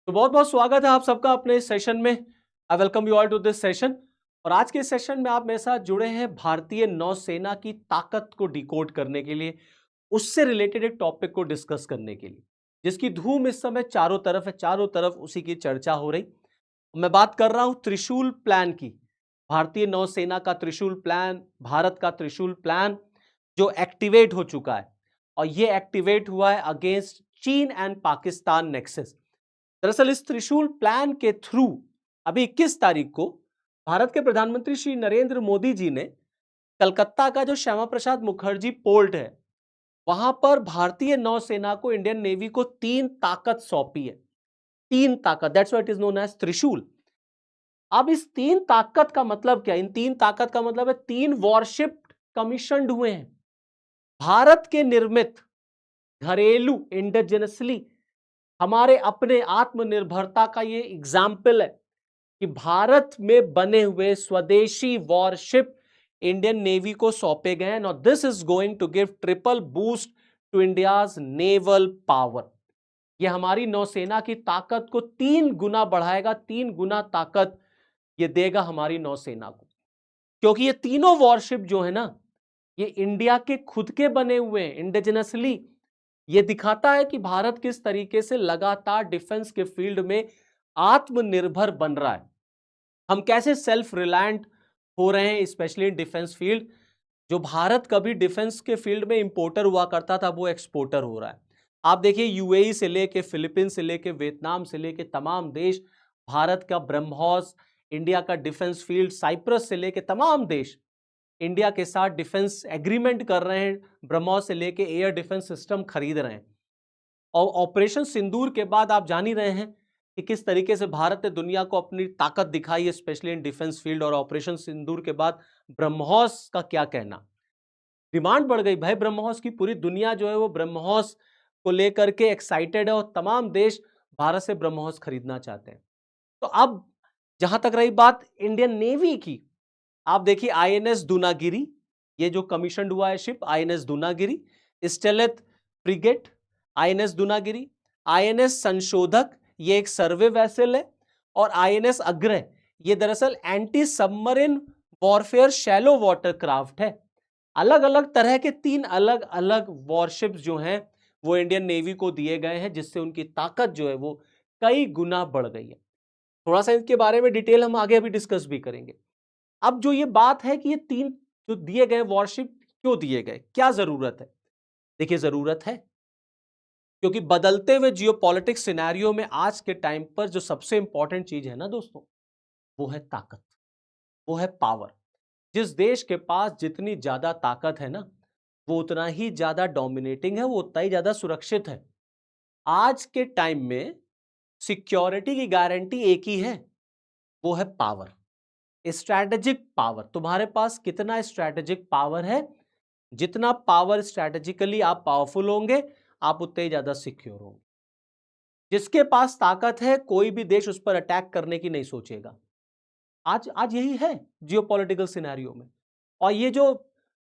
तो बहुत बहुत स्वागत है आप सबका अपने इस सेशन में। I welcome you all to this session. और आज के सेशन में आप मेरे साथ जुड़े हैं भारतीय नौसेना की ताकत को डिकोड करने के लिए, उससे रिलेटेड एक टॉपिक को डिस्कस करने के लिए, जिसकी धूम इस समय चारों तरफ है, चारों तरफ उसी की चर्चा हो रही। मैं बात कर रहा हूं त्रिशूल प्लान की। भारतीय नौसेना का त्रिशूल प्लान, भारत का त्रिशूल प्लान जो एक्टिवेट हो चुका है, और ये एक्टिवेट हुआ है अगेंस्ट चीन एंड पाकिस्तान नेक्सस। दरअसल इस त्रिशूल प्लान के थ्रू अभी 21 तारीख को भारत के प्रधानमंत्री श्री नरेंद्र मोदी जी ने कलकत्ता का जो श्यामा प्रसाद मुखर्जी पोर्ट है, वहां पर भारतीय नौसेना को, इंडियन नेवी को 3 ताकत सौंपी है। 3 ताकत, that's what it is known as Trishul. अब इस 3 ताकत का मतलब क्या? इन 3 ताकत का मतलब है 3 वॉरशिप कमीशनड हुए हैं, भारत के निर्मित, घरेलू, इंडिजिनसली, हमारे अपने आत्मनिर्भरता का ये एग्जाम्पल है कि भारत में बने हुए स्वदेशी वॉरशिप इंडियन नेवी को सौंपे गए हैं। Now this is going to give triple boost to India's naval power. ये हमारी नौसेना की ताकत को 3 गुना बढ़ाएगा, 3 गुना ताकत ये देगा हमारी नौसेना को। क्योंकि ये तीनों वॉरशिप जो है ना, ये इंडिया के खुद के बने हुए हैं, इंडिजिनसली। ये दिखाता है कि भारत किस तरीके से लगातार डिफेंस के फील्ड में आत्मनिर्भर बन रहा है, हम कैसे सेल्फ रिलायंट हो रहे हैं, स्पेशली इन डिफेंस फील्ड। जो भारत कभी डिफेंस के फील्ड में इंपोर्टर हुआ करता था, वो एक्सपोर्टर हो रहा है। आप देखिए, यूएई से लेके, फिलीपींस से लेके, वियतनाम से लेके तमाम देश भारत का ब्रह्मोस, इंडिया का डिफेंस फील्ड, साइप्रस से लेके तमाम देश इंडिया के साथ डिफेंस एग्रीमेंट कर रहे हैं, ब्रह्मोस से लेके एयर डिफेंस सिस्टम खरीद रहे हैं। और ऑपरेशन सिंदूर के बाद आप जान ही रहे हैं कि किस तरीके से भारत ने दुनिया को अपनी ताकत दिखाई है, स्पेशली इन डिफेंस फील्ड। और ऑपरेशन सिंदूर के बाद ब्रह्मोस का क्या कहना, डिमांड बढ़ गई भाई ब्रह्मोस की। पूरी दुनिया जो है वो ब्रह्मोस को लेकर के एक्साइटेड है, और तमाम देश भारत से ब्रह्मोस खरीदना चाहते हैं। तो अब जहां तक रही बात इंडियन नेवी की, आप देखिए आईएनएस दूनागिरी, ये जो कमीशन हुआ है ship, INS Dunagiri, stealth frigate, INS Dunagiri, INS Sanshodhak, ये एक सर्वे वेसल है, और आईएनएस अग्रह, ये दरअसल anti submarine warfare shallow water craft है। अलग अलग तरह के 3 अलग अलग वॉरशिप्स जो हैं वो इंडियन नेवी को दिए गए हैं, जिससे उनकी ताकत जो है वो कई गुना बढ़ गई है। थोड़ा सा इनके बारे में डिटेल हम आगे अभी डिस्कस भी करेंगे। अब जो ये बात है कि ये 3 जो दिए गए वॉरशिप क्यों दिए गए, क्या जरूरत है? देखिए जरूरत है क्योंकि बदलते हुए जियोपॉलिटिक्स सिनेरियो में आज के टाइम पर जो सबसे इंपॉर्टेंट चीज है ना दोस्तों, वो है ताकत, वो है पावर। जिस देश के पास जितनी ज्यादा ताकत है ना, वो उतना ही ज्यादा डोमिनेटिंग है, वो उतना ही ज्यादा सुरक्षित है। आज के टाइम में सिक्योरिटी की गारंटी एक ही है, वो है पावर, स्ट्रैटेजिक पावर। तुम्हारे पास कितना स्ट्रैटेजिक पावर है, जितना पावर स्ट्रैटेजिकली आप पावरफुल होंगे, आप उतने ही ज्यादा सिक्योर होंगे। जिसके पास ताकत है, कोई भी देश उस पर अटैक करने की नहीं सोचेगा। आज आज यही है जियोपॉलिटिकल सिनेरियो में। और ये जो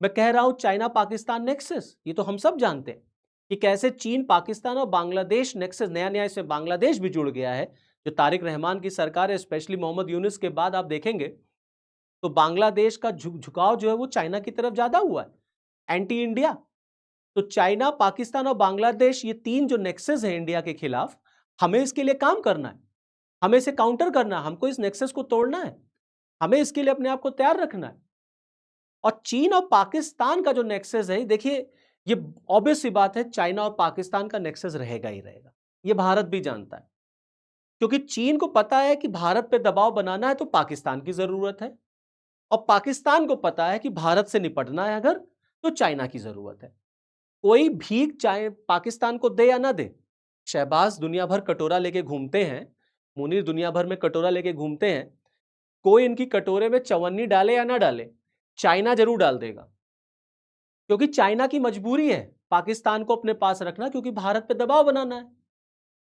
मैं कह रहा हूं चाइना पाकिस्तान नेक्सस, ये तो हम सब जानते हैं कि कैसे चीन, पाकिस्तान और बांग्लादेश नेक्सस, नया नया इसमें बांग्लादेश भी जुड़ गया है। जो तारिक रहमान की सरकार है, स्पेशली मोहम्मद यूनुस के बाद आप देखेंगे तो बांग्लादेश का झुकाव जो है वो चाइना की तरफ ज्यादा हुआ है, एंटी इंडिया। तो चाइना, पाकिस्तान और बांग्लादेश, ये 3 जो नेक्सस है इंडिया के खिलाफ, हमें इसके लिए काम करना है, हमें इसे काउंटर करना है, हमको इस नेक्सस को तोड़ना है, हमें इसके लिए अपने आप को तैयार रखना है। और चीन और पाकिस्तान का जो नेक्सस है, देखिए ये ऑब्वियस सी बात है, चाइना और पाकिस्तान का नेक्सस रहेगा ही रहेगा, ये भारत भी जानता है। क्योंकि चीन को पता है कि भारत पे दबाव बनाना है तो पाकिस्तान की जरूरत है, और पाकिस्तान को पता है कि भारत से निपटना है अगर, तो चाइना की जरूरत है। कोई भीख चाहे पाकिस्तान को दे या ना दे, शहबाज दुनिया भर कटोरा लेके घूमते हैं, मुनीर दुनिया भर में कटोरा लेके घूमते हैं, कोई इनकी कटोरे में चवन्नी डाले या ना डाले, चाइना जरूर डाल देगा। क्योंकि चाइना की मजबूरी है पाकिस्तान को अपने पास रखना, क्योंकि भारत पे दबाव बनाना है।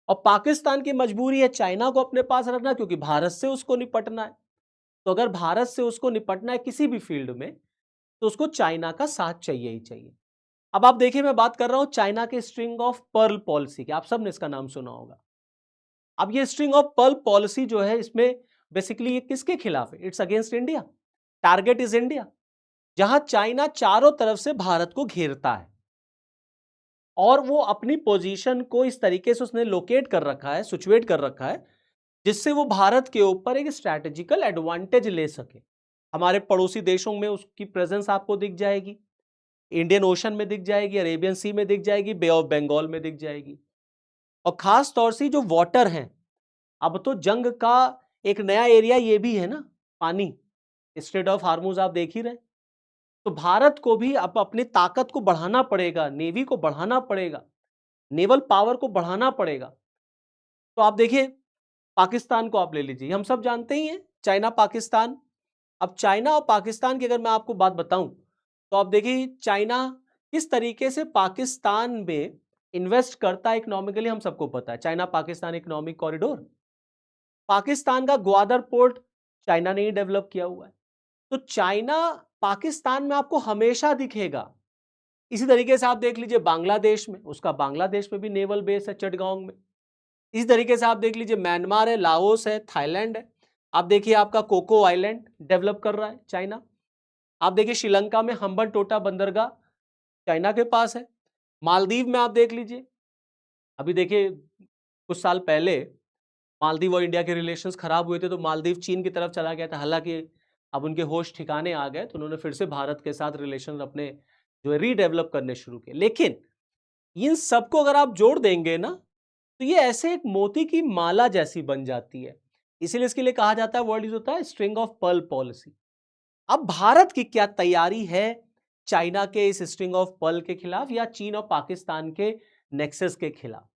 और पाकिस्तान की मजबूरी है चाइना को अपने पास रखना, क्योंकि भारत से उसको निपटना है। तो अगर भारत से उसको निपटना है किसी भी फील्ड में, तो उसको चाइना का साथ चाहिए ही चाहिए। अब आप देखिए, मैं बात कर रहा हूं चाइना के स्ट्रिंग ऑफ पर्ल पॉलिसी की, आप सबने इसका नाम सुना होगा। अब ये स्ट्रिंग ऑफ पर्ल पॉलिसी जो है, इसमें बेसिकली ये किसके खिलाफ है? It's against India. Target is India, जहां चाइना चारों तरफ से भारत को घेरता है और वो अपनी पोजीशन को इस तरीके से उसने लोकेट कर रखा है, सिचुएट कर रखा है, जिससे वो भारत के ऊपर एक स्ट्रैटेजिकल एडवांटेज ले सके। हमारे पड़ोसी देशों में उसकी प्रेजेंस आपको दिख जाएगी, इंडियन ओशन में दिख जाएगी, अरेबियन सी में दिख जाएगी, बे ऑफ बंगाल में दिख जाएगी। और खास तौर से जो वाटर है, अब तो जंग का एक नया एरिया ये भी है ना, पानी, स्ट्रेट ऑफ हार्मूज आप देख ही रहे। तो भारत को भी अब अपनी ताकत को बढ़ाना पड़ेगा, नेवी को बढ़ाना पड़ेगा, नेवल पावर को बढ़ाना पड़ेगा। तो आप देखिए, पाकिस्तान को आप ले लीजिए, हम सब जानते ही हैं चाइना पाकिस्तान। अब चाइना और पाकिस्तान की अगर मैं आपको बात बताऊं, तो आप देखिए चाइना किस तरीके से पाकिस्तान में इन्वेस्ट करता है इकोनॉमिकली, हम सबको पता है, China Pakistan economic corridor. Pakistan का ग्वादर पोर्ट चाइना ने ही डेवलप किया हुआ है। तो चाइना पाकिस्तान में आपको हमेशा दिखेगा। इसी तरीके से आप देख लीजिए बांग्लादेश में, उसका बांग्लादेश में भी नेवल बेस है चिटगांव में। इसी तरीके से आप देख लीजिए म्यांमार है, लाओस है, थाईलैंड है। आप देखिए आपका कोको आइलैंड डेवलप कर रहा है चाइना। आप देखिए श्रीलंका में हम्बन टोटा बंदरगाह चाइना के पास है। मालदीव में आप देख लीजिए, अभी देखिए कुछ साल पहले मालदीव और इंडिया के रिलेशंस खराब हुए थे, तो मालदीव चीन की तरफ चला गया था। हालांकि अब उनके होश ठिकाने आ गए, तो उन्होंने फिर से भारत के साथ रिलेशन अपने जो है रीडेवलप करने शुरू किए। लेकिन इन सबको अगर आप जोड़ देंगे ना, तो ये ऐसे एक मोती की माला जैसी बन जाती है। इसीलिए इसके लिए कहा जाता है, वर्ड यूज होता है स्ट्रिंग ऑफ पर्ल पॉलिसी। अब भारत की क्या तैयारी है चाइना के इस स्ट्रिंग ऑफ पर्ल के खिलाफ, या चीन और पाकिस्तान के नेक्सस के खिलाफ?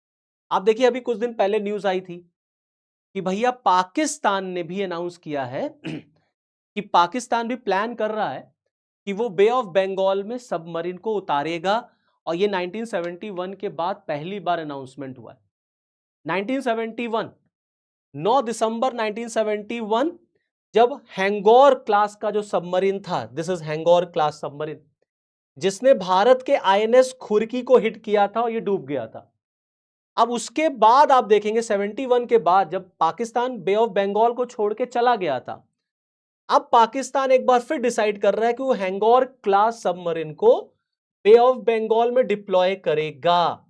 आप देखिए अभी कुछ दिन पहले न्यूज आई थी कि भैया पाकिस्तान ने भी अनाउंस किया है कि पाकिस्तान भी प्लान कर रहा है कि वो बे ऑफ बंगाल में सबमरीन को उतारेगा। और ये 1971 के बाद पहली बार अनाउंसमेंट हुआ है। 1971, 9 दिसंबर 1971, जब हैंगोर क्लास का जो सबमरीन था, दिस इज हैंगोर क्लास सबमरीन, जिसने भारत के आईएनएस खुरकी को हिट किया था और ये डूब गया था। अब उसके बाद आप देखेंगे 71 के बाद जब पाकिस्तान बे ऑफ बंगाल को छोड़ के चला गया था, अब पाकिस्तान एक बार फिर डिसाइड कर रहा है कि वो हैंगोर क्लास सबमरीन को बे ऑफ बंगाल में डिप्लॉय करेगा।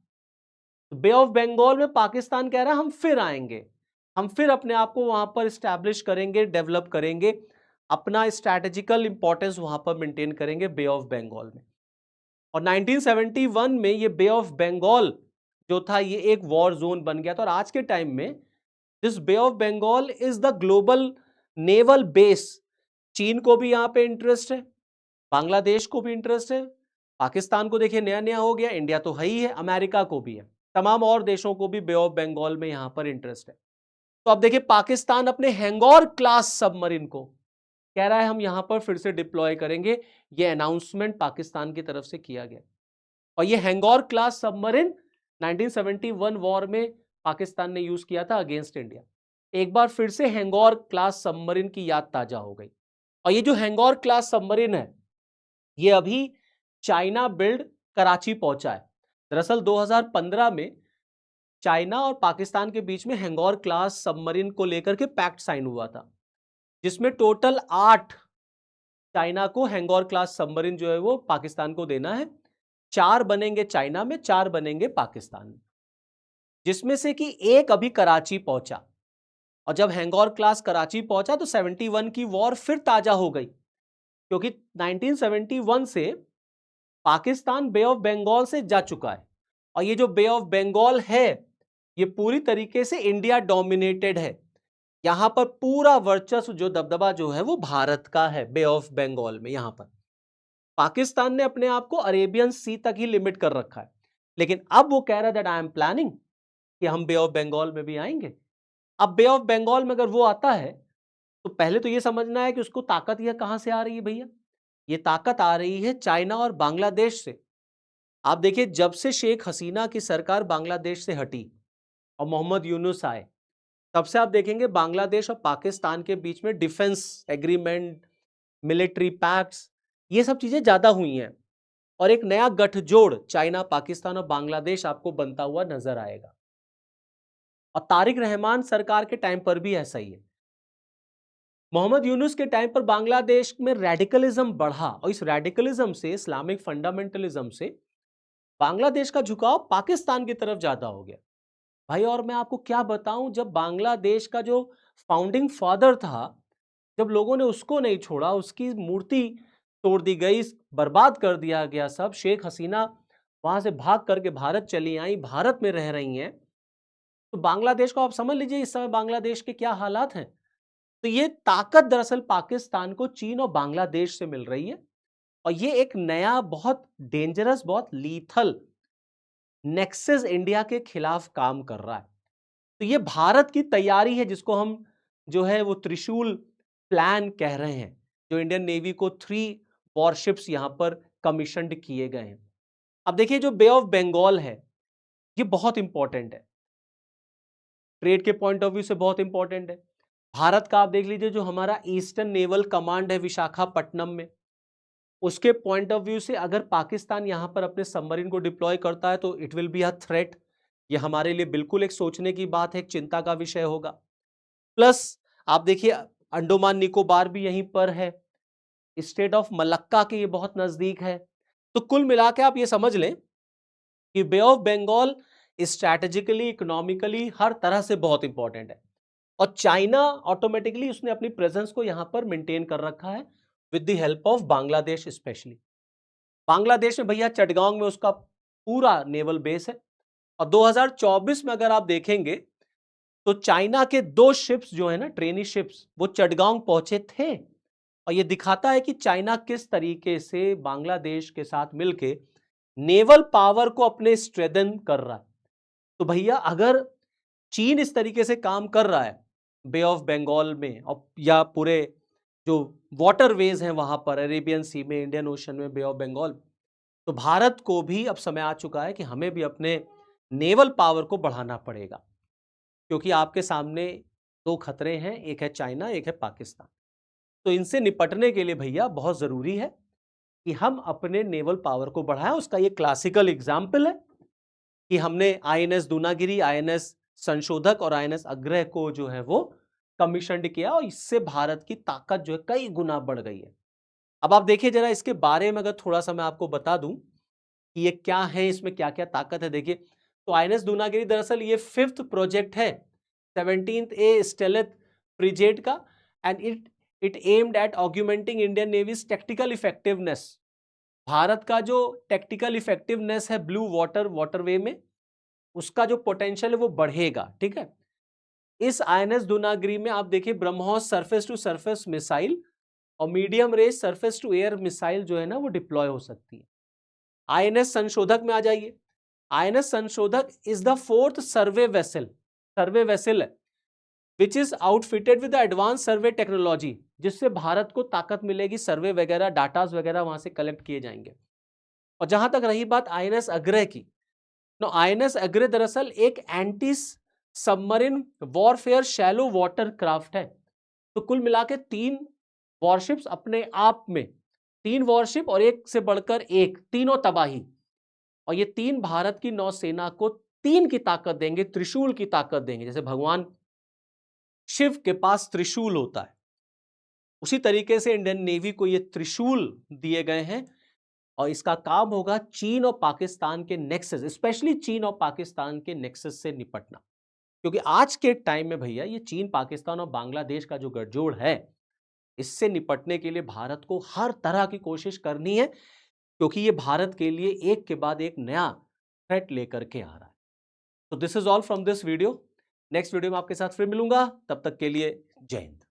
बे ऑफ बंगाल में पाकिस्तान कह रहा है हम फिर आएंगे, हम फिर अपने आप को वहां पर स्टैब्लिश करेंगे, डेवलप करेंगे, अपना स्ट्रैटेजिकल इंपॉर्टेंस वहां पर मेंटेन करेंगे बे ऑफ बंगाल में। और 1971 में ये बे ऑफ बंगाल जो था, ये एक वॉर जोन बन गया था। और आज के टाइम में this bay of Bengal is the global naval base. चीन को भी यहां पे इंटरेस्ट है, बांग्लादेश को भी इंटरेस्ट है, पाकिस्तान को देखिए नया नया हो गया, इंडिया तो है ही है, अमेरिका को भी है, तमाम और देशों को भी बे ऑफ बंगाल में यहां पर इंटरेस्ट है। तो अब देखिए पाकिस्तान अपने हैंगोर क्लास सबमरीन को कह रहा है हम यहां पर फिर से डिप्लॉय करेंगे। यह अनाउंसमेंट पाकिस्तान की तरफ से किया गया। और ये हैंगोर क्लास सबमरीन 1971 वॉर में पाकिस्तान ने यूज किया था अगेंस्ट इंडिया। एक बार फिर से हैंगोर क्लास सबमरीन की याद ताजा हो गई। और ये जो हैंगोर क्लास सबमरीन है, ये अभी चाइना बिल्ड कराची पहुंचा है। दरअसल 2015 में चाइना और पाकिस्तान के बीच में हैंगोर क्लास सबमरीन को लेकर के पैक्ट साइन हुआ था, जिसमें टोटल 8 चाइना को हैंगोर क्लास सबमरीन जो है वो पाकिस्तान को देना है। 4 बनेंगे चाइना में, 4 बनेंगे पाकिस्तान में, जिसमें से कि एक अभी कराची पहुंचा। और जब हैंगोर क्लास कराची पहुंचा तो 71 की वॉर फिर ताजा हो गई, क्योंकि 1971 से पाकिस्तान बे ऑफ बंगाल से जा चुका है। और ये जो बे ऑफ बंगाल है, ये पूरी तरीके से इंडिया डोमिनेटेड है। यहां पर पूरा वर्चस्व जो दबदबा जो है वो भारत का है बे ऑफ बंगाल में। यहां पर पाकिस्तान ने अपने आप को अरेबियन सी तक ही लिमिट कर रखा है। लेकिन अब वो कह रहा है दैट आई एम प्लानिंग कि हम बे ऑफ बंगाल में भी आएंगे। अब बे ऑफ बंगाल में अगर वो आता है, तो पहले तो ये समझना है कि उसको ताकत यह कहां से आ रही है भैया। ये ताकत आ रही है चाइना और बांग्लादेश से। आप देखिए जब से शेख हसीना की सरकार बांग्लादेश से हटी और मोहम्मद यूनुस आए, तब से आप देखेंगे बांग्लादेश और पाकिस्तान के बीच में डिफेंस एग्रीमेंट, मिलिट्री पैक्ट्स, ये सब चीजें ज्यादा हुई हैं। और एक नया गठजोड़ चाइना, पाकिस्तान और बांग्लादेश आपको बनता हुआ नजर आएगा। और तारिक रहमान सरकार के टाइम पर भी ऐसा ही है। मोहम्मद यूनुस के टाइम पर बांग्लादेश में रेडिकलिज्म बढ़ा और इस रेडिकलिज्म से, इस्लामिक फंडामेंटलिज्म से बांग्लादेश का झुकाव पाकिस्तान की तरफ ज्यादा हो गया भाई। और मैं आपको क्या बताऊं, जब बांग्लादेश का जो फाउंडिंग फादर था, जब लोगों ने उसको नहीं छोड़ा, उसकी मूर्ति तोड़ दी गई, बर्बाद कर दिया गया सब, शेख हसीना वहां से भाग करके भारत चली आई, भारत में रह रही हैं, तो बांग्लादेश को आप समझ लीजिए इस समय बांग्लादेश के क्या हालात हैं। तो ये ताकत दरअसल पाकिस्तान को चीन और बांग्लादेश से मिल रही है और ये एक नया बहुत डेंजरस, बहुत लीथल नेक्सस इंडिया के खिलाफ काम कर रहा है। तो ये भारत की तैयारी है जिसको हम जो है वो त्रिशूल प्लान कह रहे हैं, जो इंडियन नेवी को 3 वॉरशिप्स यहां पर कमीशनड किए गए हैं। अब देखिए जो बे ऑफ बंगाल है ये बहुत इंपॉर्टेंट है, ट्रेड के पॉइंट ऑफ व्यू से बहुत इंपॉर्टेंट है। भारत का आप देख लीजिए जो हमारा ईस्टर्न नेवल कमांड है विशाखापट्टनम में, उसके पॉइंट ऑफ व्यू से अगर पाकिस्तान यहां पर अपने सबमरीन को डिप्लॉय करता है तो it will be a threat. ये हमारे लिए बिल्कुल एक सोचने की बात है, एक चिंता का विषय होगा। प्लस आप देखिए अंडोमान निकोबार भी यहीं पर है, स्टेट ऑफ मलक्का के ये बहुत नजदीक है। तो कुल मिला के आप ये समझ लें कि बे ऑफ बंगाल स्ट्रैटेजिकली, इकोनॉमिकली हर तरह से बहुत इंपॉर्टेंट है और चाइना ऑटोमेटिकली उसने अपनी प्रेजेंस को यहां पर मेंटेन कर रखा है with the help of Bangladesh. Specially Bangladesh में भैया चटगांव में उसका पूरा नेवल बेस है और 2024 में अगर आप देखेंगे तो चाइना के 2 शिप्स जो है ना, ट्रेनी शिप्स, वो चटगांव पहुंचे थे और ये दिखाता है कि चाइना किस तरीके से बांग्लादेश के साथ मिलके नेवल पावर को अपने स्ट्रेंथन कर रहा है। तो भैया अगर चीन इस तरीके से काम कर रहा है बे ऑफ बंगाल में और या पूरे जो वाटरवेज हैं वहां पर, अरेबियन सी में, इंडियन ओशन में, बे ऑफ बंगाल, तो भारत को भी अब समय आ चुका है कि हमें भी अपने नेवल पावर को बढ़ाना पड़ेगा, क्योंकि आपके सामने 2 खतरे हैं, एक है चाइना, एक है पाकिस्तान। तो इनसे निपटने के लिए भैया बहुत जरूरी है कि हम अपने नेवल पावर को बढ़ाएं। उसका ये क्लासिकल एग्जाम्पल है कि हमने आईएनएस दूनागिरी, आईएनएस संशोधक और आईएनएस अग्रह को जो है वो कमीशनड किया और इससे भारत की ताकत जो है कई गुना बढ़ गई है। अब आप देखिए जरा इसके बारे में अगर थोड़ा सा मैं आपको बता दूं कि ये क्या है, इसमें क्या क्या ताकत है। देखिए तो आईएनएस दूनागिरी दरअसल ये 5th प्रोजेक्ट है 17th ए स्टेलेथ फ्रिगेट का and it aimed at augmenting Indian navy's tactical effectiveness. Bharat का जो टेक्टिकल इफेक्टिवनेस है ब्लू वाटर वाटरवे में, उसका जो पोटेंशियल है वो बढ़ेगा। ठीक है, इस आईएनएस दूनागिरी में आप देखिए BrahMos surface to surface missile और medium range surface to air missile जो है ना वो डिप्लॉय हो सकती है। आईएनएस संशोधक में आ जाइए। आईएनएस संशोधक is the 4th survey vessel है which is आउटफिटेड with advance survey technology, जिससे भारत को ताकत मिलेगी, सर्वे वगैरह, डाटाज वगैरह वहां से कलेक्ट किए जाएंगे। और जहां तक रही बात आईएनएस अग्रह की, तो आईएनएस अग्रह दरअसल एक anti submarine warfare shallow water craft है। तो कुल मिला के 3 वॉरशिप्स अपने आप में, 3 वॉरशिप और एक से बढ़कर एक, तीनों तबाही, और ये 3 भारत की नौसेना को 3 की ताकत देंगे, त्रिशूल की ताकत देंगे। जैसे भगवान शिव के पास त्रिशूल होता है, उसी तरीके से इंडियन नेवी को ये त्रिशूल दिए गए हैं और इसका काम होगा चीन और पाकिस्तान के नेक्सस, स्पेशली चीन और पाकिस्तान के नेक्सस से निपटना। क्योंकि आज के टाइम में भैया ये चीन, पाकिस्तान और बांग्लादेश का जो गठजोड़ है, इससे निपटने के लिए भारत को हर तरह की कोशिश करनी है, क्योंकि ये भारत के लिए एक के बाद एक नया थ्रेट लेकर के आ रहा है। तो this is all from this video. Next video में आपके साथ फिर मिलूंगा, तब तक के लिए जय हिंद।